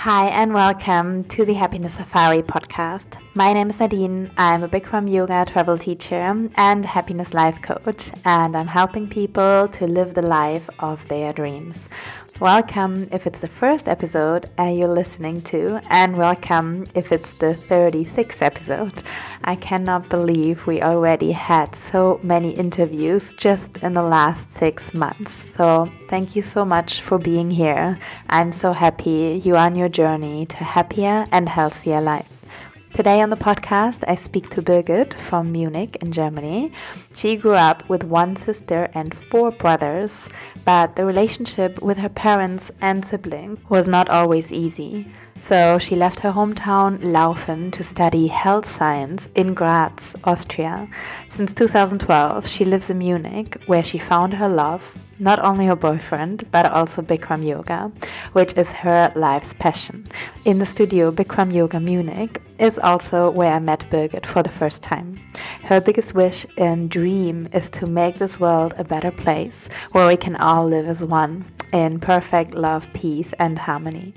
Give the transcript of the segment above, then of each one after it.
Hi and welcome to the Happiness Safari podcast. My name is Nadine. I'm a Bikram Yoga travel teacher and happiness life coach, and I'm helping people to live the life of their dreams. Welcome if it's the first episode you're listening to, and welcome if it's the 36th episode. I cannot believe we already had so many interviews just in the last 6 months. So thank you so much for being here. I'm so happy you are on your journey to happier and healthier life. Today on the podcast, I speak to Birgit from Munich in Germany. She grew up with one sister and 4 brothers, but the relationship with her parents and siblings was not always easy. So she left her hometown Laufen to study health science in Graz, Austria. Since 2012, she lives in Munich, where she found her love, not only her boyfriend, but also Bikram Yoga, which is her life's passion. In the studio Bikram Yoga Munich is also where I met Birgit for the first time. Her biggest wish and dream is to make this world a better place, where we can all live as one, in perfect love, peace and harmony.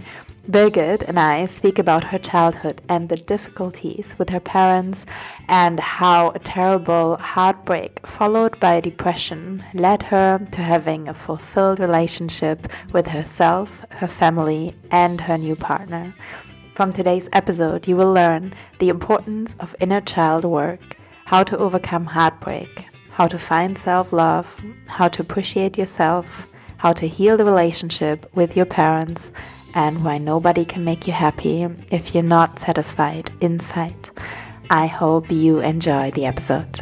Birgit and I speak about her childhood and the difficulties with her parents, and how a terrible heartbreak followed by depression led her to having a fulfilled relationship with herself, her family and her new partner. From today's episode, you will learn the importance of inner child work, how to overcome heartbreak, how to find self-love, how to appreciate yourself, how to heal the relationship with your parents, and why nobody can make you happy if you're not satisfied inside. I hope you enjoy the episode.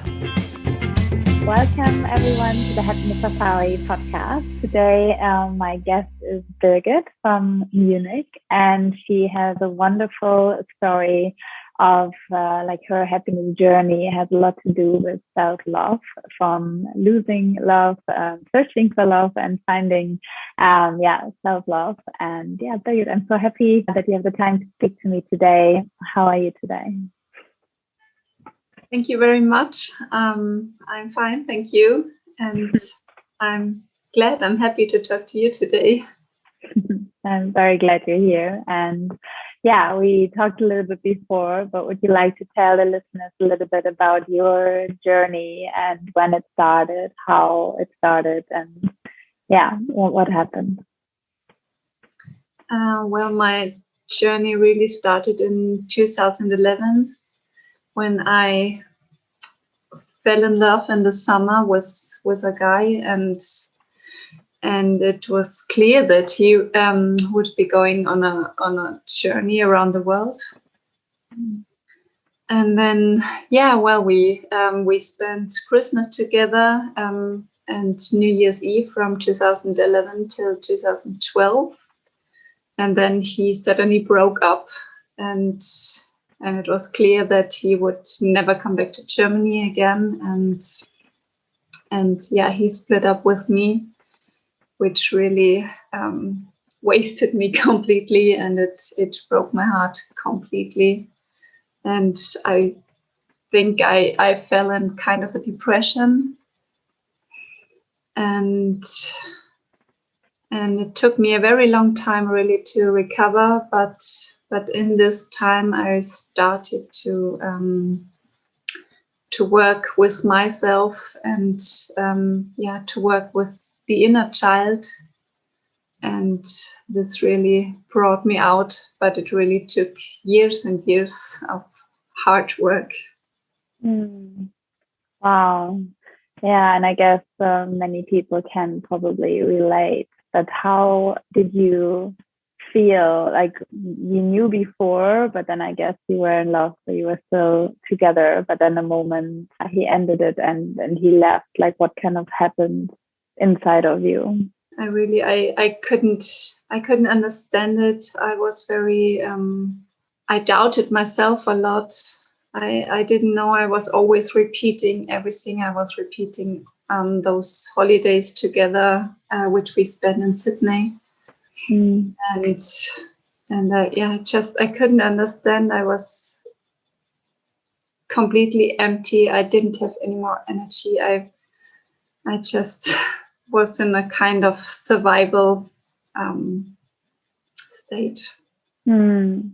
Welcome everyone to the Happiness Safari podcast. Today my guest is Birgit from Munich, and she has a wonderful story of her happiness journey. It has a lot to do with self-love, from losing love, searching for love and finding self-love. And Birgit, I'm so happy that you have the time to speak to me today. How are you today? Thank you very much. I'm fine, thank you. And I'm happy to talk to you today. I'm very glad you're here. And we talked a little bit before, but would you like to tell the listeners a little bit about your journey and when it started, how it started, and what happened? Well, my journey really started in 2011 when I fell in love in the summer with a guy, and it was clear that he would be going on a journey around the world. And then we spent Christmas together and New Year's Eve from 2011 till 2012, and then he suddenly broke up, and it was clear that he would never come back to Germany again, and he split up with me, which really wasted me completely, and it broke my heart completely. And I think I fell in kind of a depression, and it took me a very long time really to recover, but in this time I started to work with myself and to work with the inner child, and this really brought me out, but it really took years and years of hard work. Wow. Yeah, and I guess many people can probably relate. But how did you feel? Like, you knew before, but then I guess you were in love, so you were still together, but then the moment he ended it and he left, like, what kind of happened inside of you? I couldn't understand it. I was very I doubted myself a lot. I didn't know I was always repeating everything. I was repeating those holidays together, which we spent in Sydney. And I couldn't understand. I was completely empty. I didn't have any more energy. I just was in a kind of survival state. Hmm.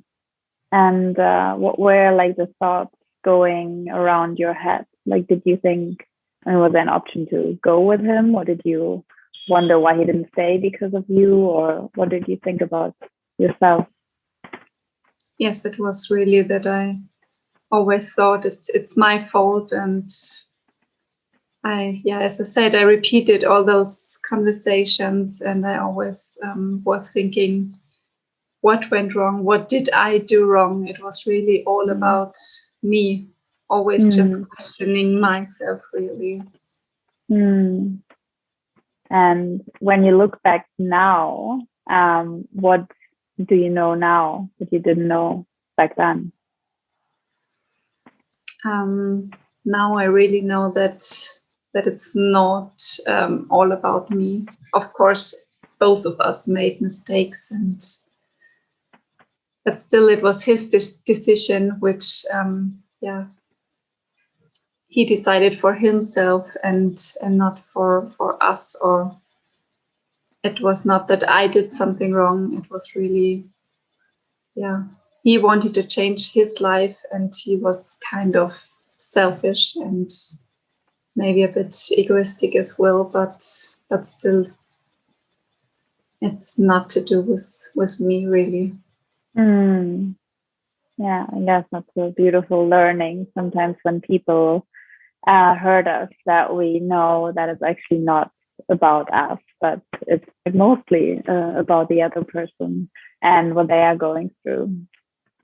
And what were like the thoughts going around your head? Like, did you think, and was there an option to go with him, or did you wonder why he didn't stay because of you, or what did you think about yourself? Yes, it was really that I always thought it's my fault, and as I said, I repeated all those conversations, and I always was thinking, what went wrong? What did I do wrong? It was really all about me, always just questioning myself, really. Mm. And when you look back now, what do you know now that you didn't know back then? Now I really know that it's not all about me. Of course, both of us made mistakes, but still, it was his decision, which he decided for himself and not for us. Or it was not that I did something wrong. It was really, he wanted to change his life, and he was kind of selfish and maybe a bit egoistic as well, but still, it's not to do with me, really. Yeah, I guess that's a beautiful learning. Sometimes when people hurt us, that we know that it's actually not about us, but it's mostly about the other person and what they are going through.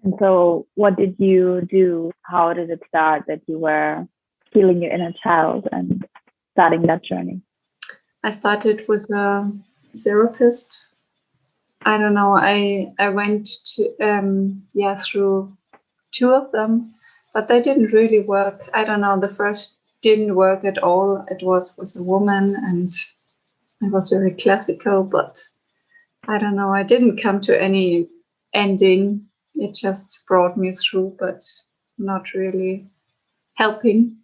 And so, what did you do? How did it start that you were healing your inner child and starting that journey? I started with a therapist. I don't know. I went to through two of them, but they didn't really work. I don't know. The first didn't work at all. It was with a woman, and it was very classical, but I don't know. I didn't come to any ending. It just brought me through, but not really helping.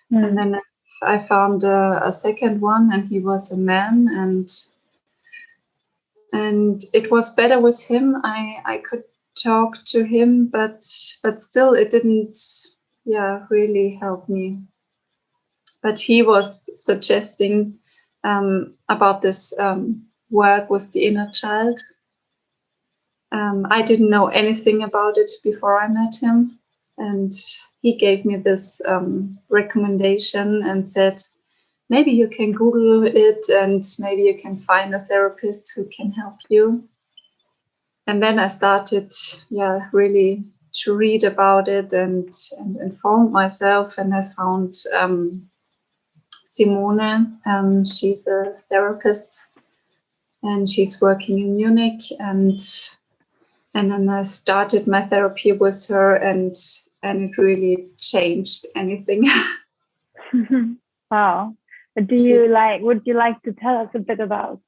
And then I found a second one, and he was a man, and it was better with him. I could talk to him, but still it didn't really help me. But he was suggesting about this work with the inner child. I didn't know anything about it before I met him, and he gave me this recommendation and said, maybe you can Google it, and maybe you can find a therapist who can help you. And then I started, really to read about it and inform myself. And I found Simone. She's a therapist, and she's working in Munich. And then I started my therapy with her, and it really changed anything. Wow. Would you like to tell us a bit about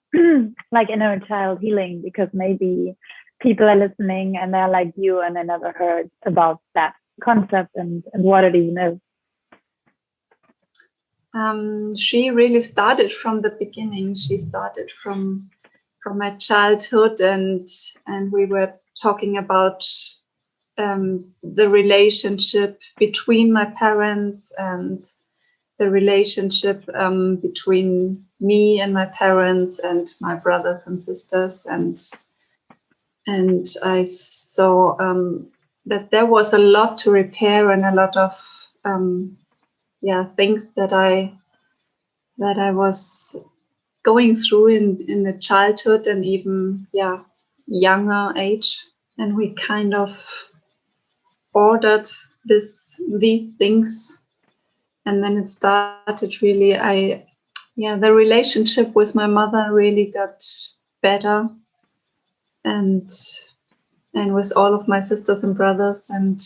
like inner child healing? Because maybe people are listening and they're like you and they never heard about that concept and what it even is. She really started from the beginning. She started from my childhood, and we were talking about the relationship between my parents and the relationship between me and my parents and my brothers and sisters, and I saw that there was a lot to repair and a lot of things that I was going through in the childhood and even younger age, and we kind of ordered these things. And then it started really, the relationship with my mother really got better, and with all of my sisters and brothers, and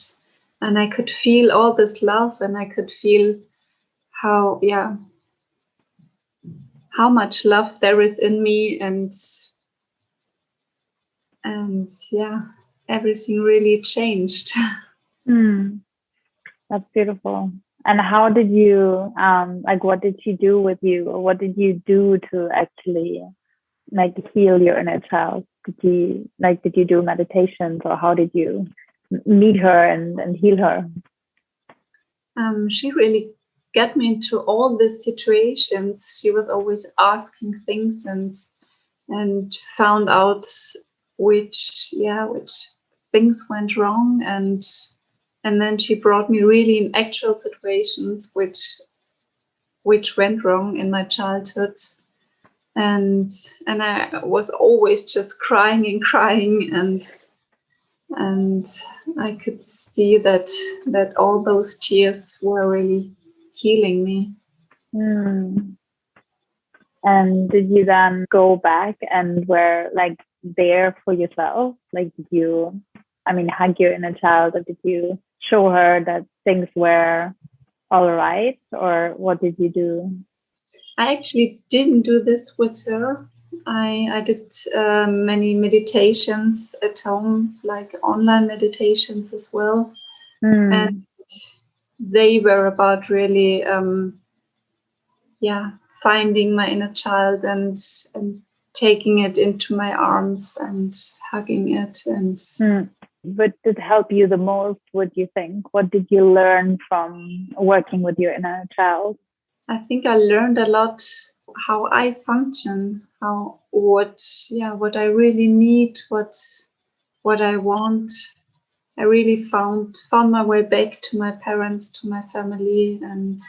I could feel all this love, and I could feel how much love there is in me, and everything really changed. That's beautiful. And how did you what did she do with you, or what did you do to actually like heal your inner child? did you do meditations, or how did you meet her and heal her? She really got me into all these situations. She was always asking things and found out which things went wrong, and then she brought me really in actual situations which went wrong in my childhood, and I was always just crying and crying, and I could see that all those tears were really healing me. And did you then go back and were like there for yourself? Like, did you, hug your inner child, or did you show her that things were all right, or what did you do? I actually didn't do this with her. I did many meditations at home, like online meditations as well. And they were about really, finding my inner child and taking it into my arms and hugging it. And What did help you the most, would you think? What did you learn from working with your inner child? I think I learned a lot how I function, what I really need, what I want. I really found my way back to my parents, to my family, and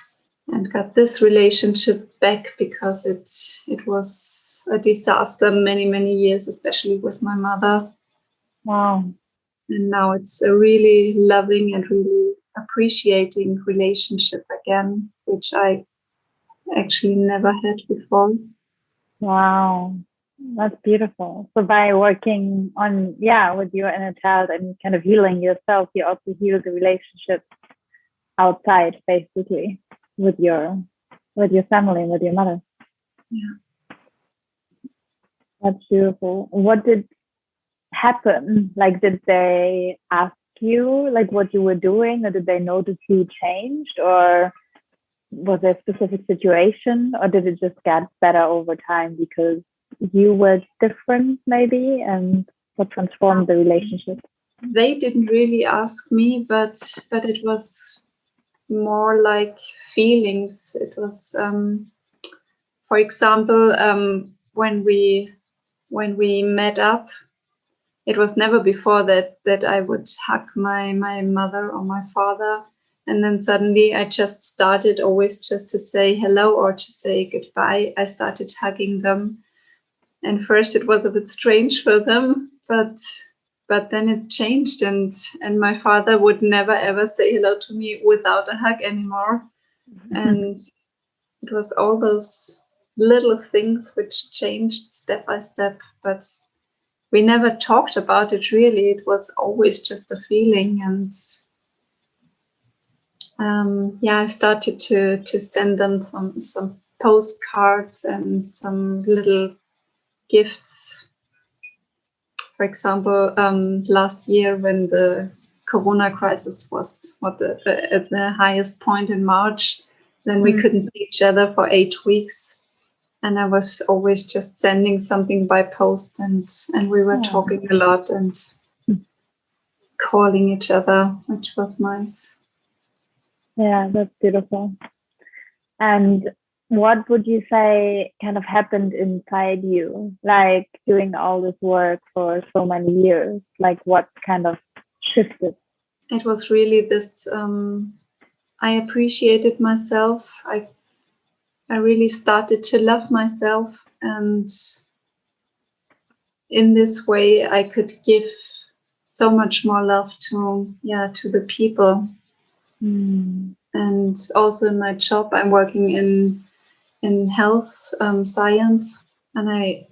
got this relationship back, because it was a disaster many years, especially with my mother. Wow. And now it's a really loving and really appreciating relationship again, which I actually never had before. Wow, that's beautiful. So by working on, with your inner child and kind of healing yourself, you also heal the relationship outside, basically, with your family and with your mother. Yeah. That's beautiful. What did happen? Like, did they ask you like what you were doing, or did they notice you changed, or was there a specific situation, or did it just get better over time because you were different, maybe, and what transformed the relationship? They didn't really ask me, but it was more like feelings. It was, for example, when we met up, it was never before that I would hug my mother or my father. And then suddenly I just started always just to say hello or to say goodbye. I started hugging them. And first it was a bit strange for them, but then it changed, and my father would never ever say hello to me without a hug anymore. And it was all those little things which changed step by step, but we never talked about it really. It was always just a feeling, and I started to send them some postcards and some little gifts. For example, last year when the Corona crisis was at the highest point in March, then we couldn't see each other for 8 weeks. And I was always just sending something by post, and we were talking a lot and calling each other, which was nice. Yeah, that's beautiful. And what would you say kind of happened inside you, like doing all this work for so many years? Like, what kind of shifted? It was really this, I appreciated myself. I really started to love myself, and in this way I could give so much more love to the people. And also in my job, I'm working in health science, and I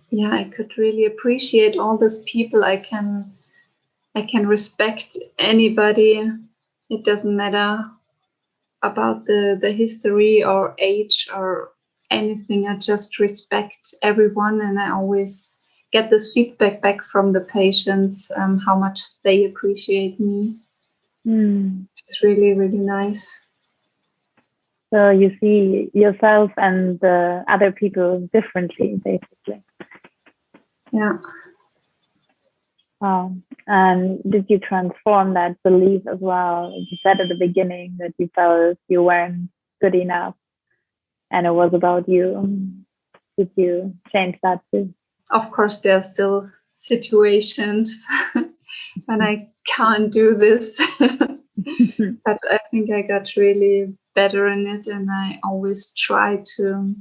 could really appreciate all these people. I can respect anybody. It doesn't matter about the history or age or anything. I just respect everyone, and I always get this feedback back from the patients, how much they appreciate me. It's really, really nice. So you see yourself and other people differently, basically. Yeah. And did you transform that belief as well? You said at the beginning that you felt you weren't good enough and it was about you. Did you change that too? Of course, there are still situations when I can't do this. But I think I got really better in it, and I always try to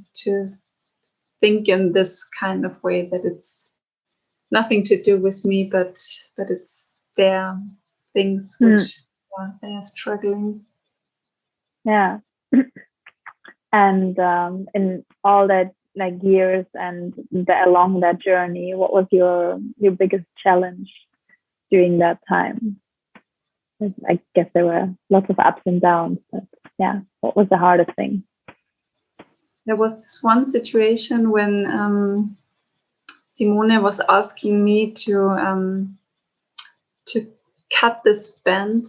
think in this kind of way, that it's nothing to do with me, but it's their things which they are struggling. Yeah. And in all that like years and along that journey, what was your biggest challenge during that time? I guess there were lots of ups and downs, but yeah, what was the hardest thing? There was this one situation when Simone was asking me to cut this band.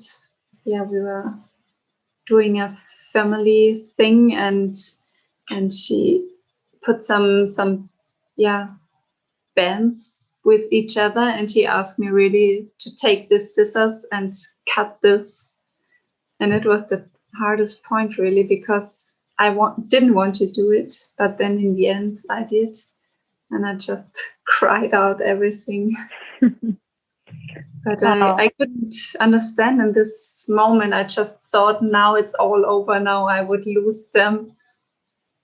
Yeah, we were doing a family thing, and she put some bands with each other, and she asked me really to take this scissors and cut this. And it was the hardest point, really, because I didn't want to do it, but then in the end I did, and I just cried out everything. But I couldn't understand in this moment. I just thought, now it's all over, now I would lose them.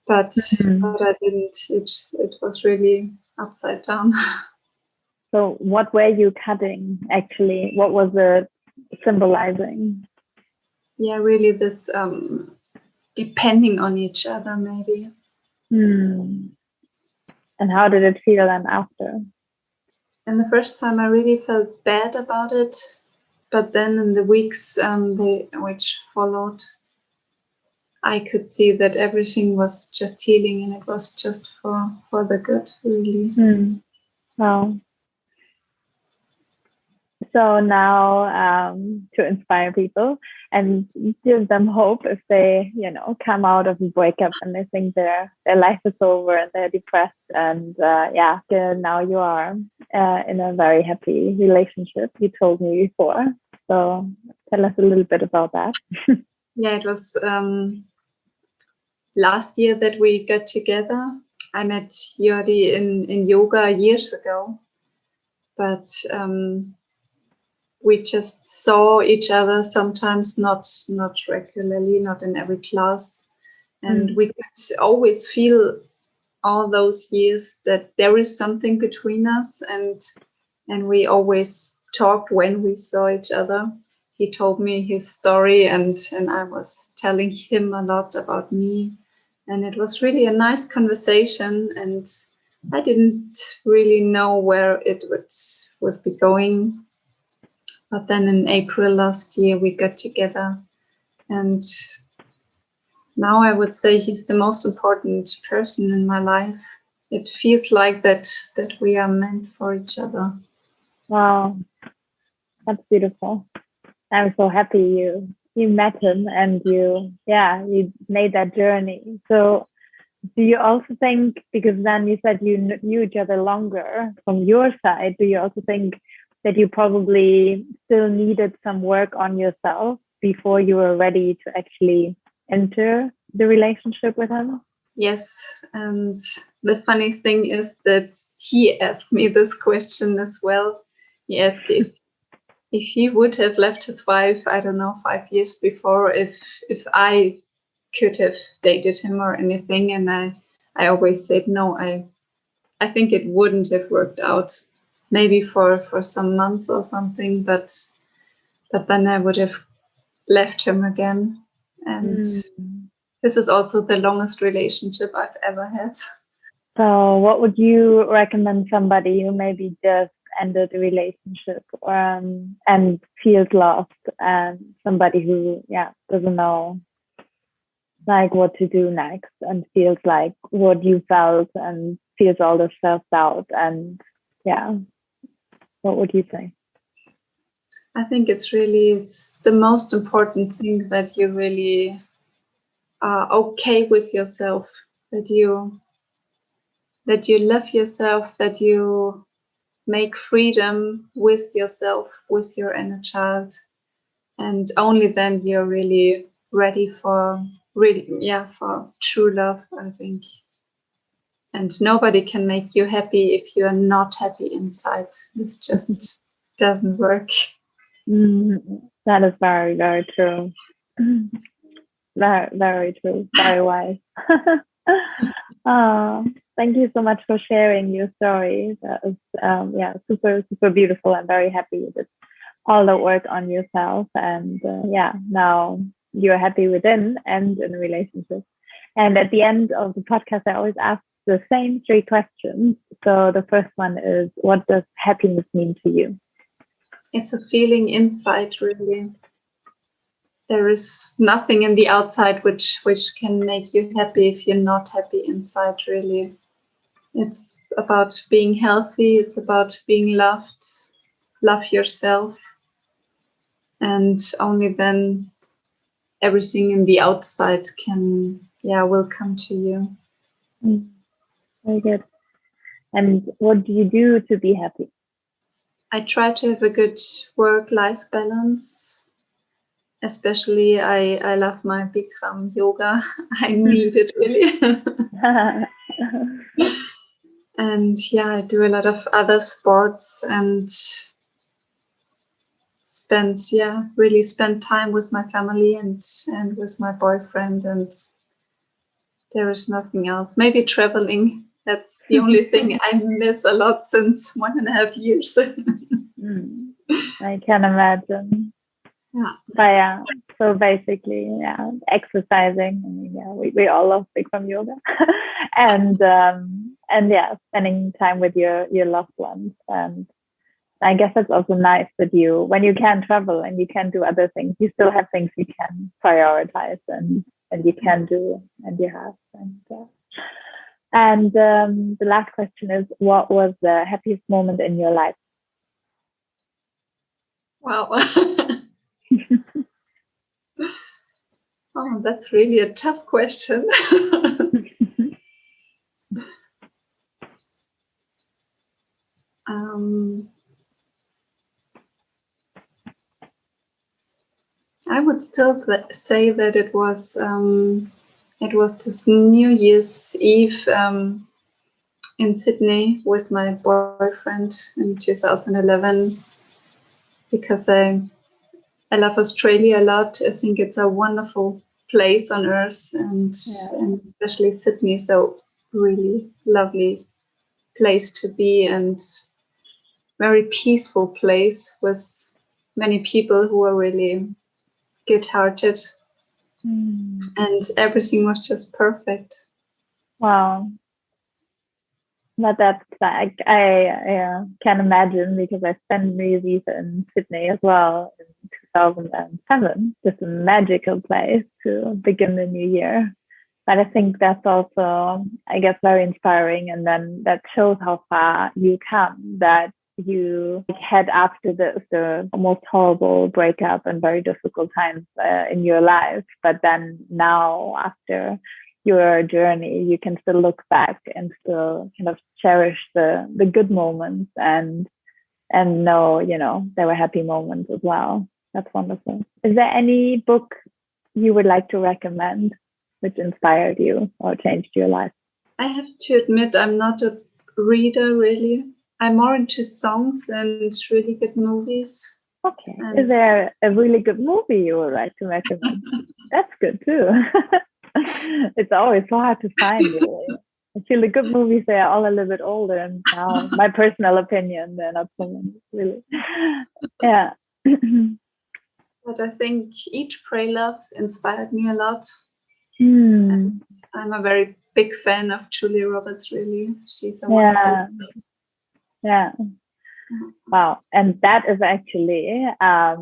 But I didn't. It was really upside down. So what were you cutting actually? What was it symbolizing? Yeah, really this depending on each other, maybe. And how did it feel then after? And the first time I really felt bad about it, but then in the weeks which followed, I could see that everything was just healing, and it was just for the good, really. Wow. So now to inspire people and give them hope if they, come out of a breakup and they think their life is over and they're depressed, and now you are in a very happy relationship, you told me before. So tell us a little bit about that. Yeah, it was last year that we got together. I met Jordi in yoga years ago, but we just saw each other sometimes, not regularly, not in every class. And we could always feel all those years that there is something between us, and we always talked when we saw each other. He told me his story, and I was telling him a lot about me. And it was really a nice conversation, and I didn't really know where it would be going. But then in April last year, we got together, and now I would say he's the most important person in my life. It feels like that we are meant for each other. Wow, that's beautiful. I'm so happy you met him and you made that journey. So do you also think, because then you said you knew each other longer, from your side, do you also think that you probably still needed some work on yourself before you were ready to actually enter the relationship with him? Yes, and the funny thing is that he asked me this question as well. He asked if he would have left his wife, I don't know, 5 years before, if I could have dated him or anything. And I always said no. I think it wouldn't have worked out. Maybe for some months or something, but then I would have left him again. And this is also the longest relationship I've ever had. So what would you recommend somebody who maybe just ended a relationship and feels lost, and somebody who doesn't know like what to do next and feels like what you felt and feels all the self-doubt, and what would you say? I think it's the most important thing that you really are okay with yourself, that you love yourself, that you make freedom with yourself, with your inner child. And only then you're really ready for for true love, I think. And nobody can make you happy if you're not happy inside. This just doesn't work. That is very, very true. Very, very true. Very wise. Thank you so much for sharing your story. That was super, super beautiful. I'm very happy you did all the work on yourself, and now you're happy within and in a relationship. And at the end of the podcast, I always ask the same 3 questions. So the first one is, what does happiness mean to you? It's a feeling inside, really. There is nothing in the outside which can make you happy if you're not happy inside, really. It's about being healthy. It's about being loved. Love yourself. And only then everything in the outside will come to you. Very good. And what do you do to be happy? I try to have a good work-life balance. Especially, I love my Bikram yoga. I need it really. And I do a lot of other sports and really spend time with my family and with my boyfriend. And there is nothing else. Maybe traveling. That's the only thing I miss a lot since 1.5 years. I can imagine. But so basically, exercising. I mean, we all love Bikram yoga, and spending time with your loved ones. And I guess it's also nice that when you can travel and you can do other things, you still have things you can prioritize and you can do and you have. And the last question is, what was the happiest moment in your life? Wow. Oh, that's really a tough question. I would still say that it was this New Year's Eve in Sydney with my boyfriend in 2011, because I love Australia a lot. I think it's a wonderful place on earth, and especially Sydney, so really lovely place to be, and very peaceful place with many people who are really good-hearted, and everything was just perfect. Wow. But that's like, I can imagine, because I spent New Year's Eve in Sydney as well in 2007. Just a magical place to begin the new year. But I think that's also, I guess, very inspiring. And then that shows how far you come, that you had after the most horrible breakup and very difficult times in your life. But then now, after your journey, you can still look back and still kind of cherish the good moments and know, there were happy moments as well. That's wonderful. Is there any book you would like to recommend which inspired you or changed your life? I have to admit, I'm not a reader, really. I'm more into songs and really good movies. Okay. Is there a really good movie you would like to recommend? That's good too. It's always so hard to find, really. I feel the good movies, they are all a little bit older, and now, my personal opinion, they're not so many, really. Yeah. But I think Eat, Pray, Love inspired me a lot. I'm a very big fan of Julia Roberts, really. She's a wonderful. Yeah. Wow. And that is actually, I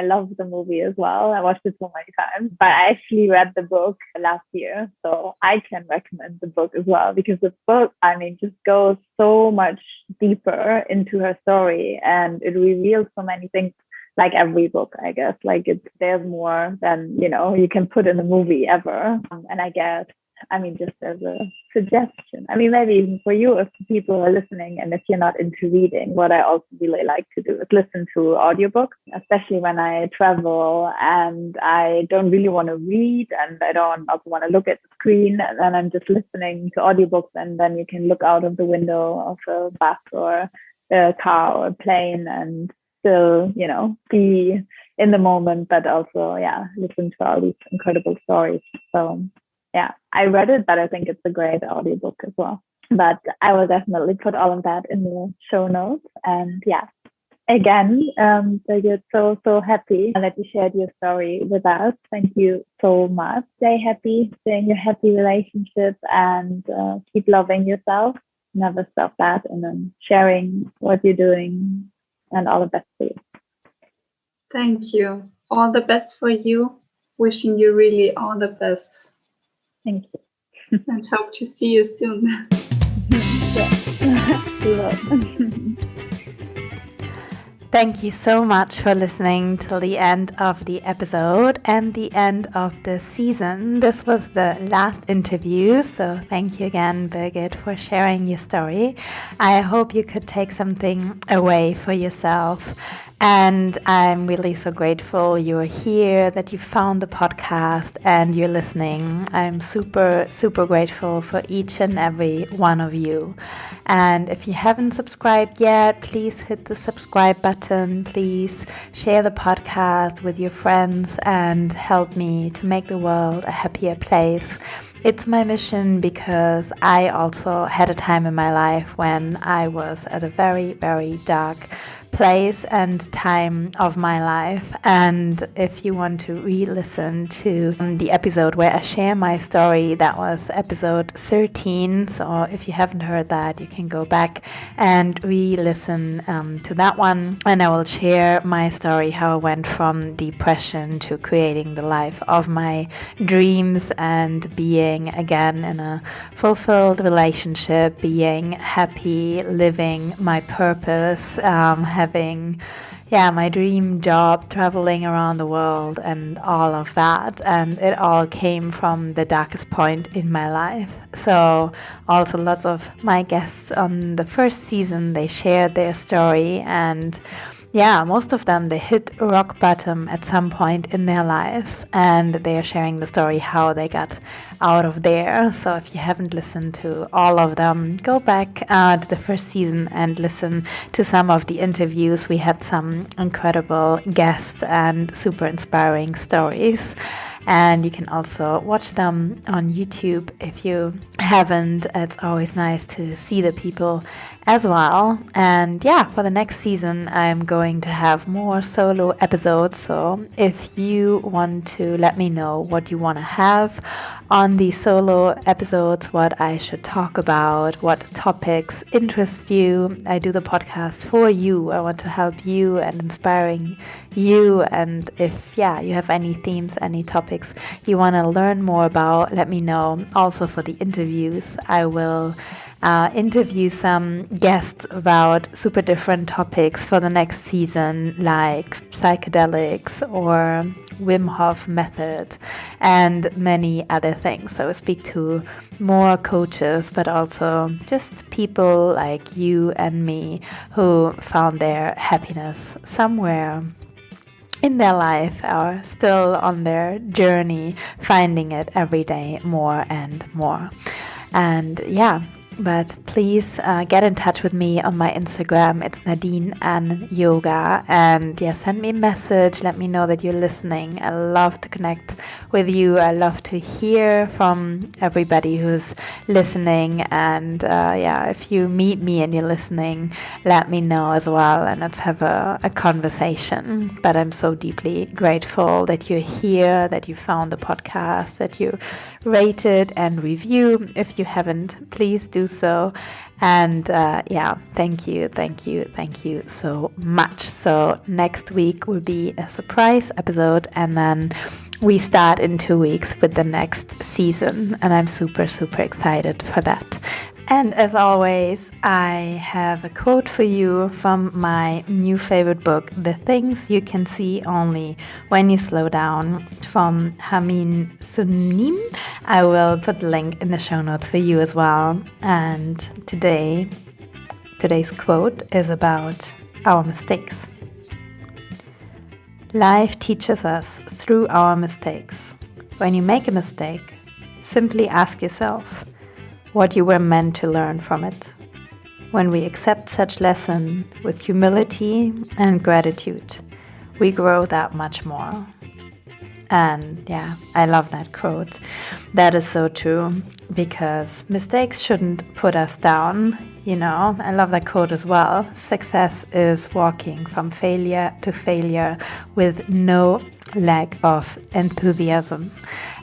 love the movie as well. I watched it so many times, but I actually read the book last year. So I can recommend the book as well, because the book, just goes so much deeper into her story, and it reveals so many things, like every book, I guess. Like there's more than, you can put in a movie ever. And I guess just as a suggestion, maybe even for you, if people are listening, and if you're not into reading, what I also really like to do is listen to audiobooks, especially when I travel and I don't really want to read and I don't also want to look at the screen, and then I'm just listening to audiobooks, and then you can look out of the window of a bus or a car or a plane and still, be in the moment, but also, listen to all these incredible stories. So I read it, but I think it's a great audiobook as well. But I will definitely put all of that in the show notes. And again, Birgit, so happy that you shared your story with us. Thank you so much. Stay happy, stay in your happy relationship, and keep loving yourself. Never stop that, and then sharing what you're doing, and all the best for you. Thank you. All the best for you. Wishing you really all the best. Thank you. And hope to see you soon. Thank you so much for listening till the end of the episode and the end of the season. This was the last interview, so thank you again, Birgit, for sharing your story. I hope you could take something away for yourself. And I'm really so grateful you're here, that you found the podcast and you're listening. I'm super, super grateful for each and every one of you. And if you haven't subscribed yet, please hit the subscribe button. Please share the podcast with your friends and help me to make the world a happier place. It's my mission because I also had a time in my life when I was at a very, very dark place and time of my life. And if you want to re-listen to the episode where I share my story, that was episode 13. So if you haven't heard that, you can go back and re-listen to that one. And I will share my story, how I went from depression to creating the life of my dreams and being again in a fulfilled relationship, being happy, living my purpose, having my dream job, traveling around the world and all of that. And it all came from the darkest point in my life. So also lots of my guests on the first season, they shared their story, and most of them, they hit rock bottom at some point in their lives, and they are sharing the story how they got out of there. So if you haven't listened to all of them, go back to the first season and listen to some of the interviews. We had some incredible guests and super inspiring stories. And you can also watch them on YouTube if you haven't. It's always nice to see the people as well. And for the next season, I'm going to have more solo episodes. So if you want to let me know what you want to have on the solo episodes, what I should talk about, what topics interest you, I do the podcast for you. I want to help you and inspiring you. And if you have any themes, any topics you want to learn more about, let me know. Also for the interviews, I will interview some guests about super different topics for the next season, like psychedelics or Wim Hof method and many other things. So I speak to more coaches, but also just people like you and me who found their happiness somewhere in their life, are still on their journey, finding it every day more and more. And but please get in touch with me on my Instagram. It's Nadine and Yoga. And send me a message. Let me know that you're listening. I love to connect with you. I love to hear from everybody who's listening. And if you meet me and you're listening, let me know as well. And let's have a conversation. But I'm so deeply grateful that you're here, that you found the podcast, that you rated and review. If you haven't, please do so. And thank you so much. So next week will be a surprise episode, and then we start in 2 weeks with the next season, and I'm super, super excited for that. And as always, I have a quote for you from my new favorite book, The Things You Can See Only When You Slow Down, from Hamin Sunim. I will put the link in the show notes for you as well. And today's quote is about our mistakes. Life teaches us through our mistakes. When you make a mistake, simply ask yourself what you were meant to learn from it. When we accept such lesson with humility and gratitude, we grow that much more. And yeah, I love that quote. That is so true, because mistakes shouldn't put us down. You know, I love that quote as well. Success is walking from failure to failure with no lack of enthusiasm.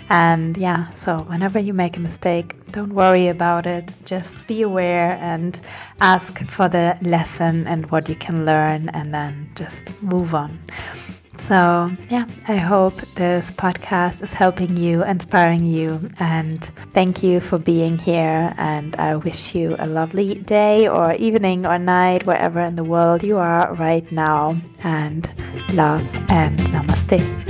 And yeah, so whenever you make a mistake, don't worry about it. Just be aware and ask for the lesson and what you can learn, and then just move on. So yeah, I hope this podcast is helping you, inspiring you, and thank you for being here. And I wish you a lovely day or evening or night, wherever in the world you are right now. And love and namaste.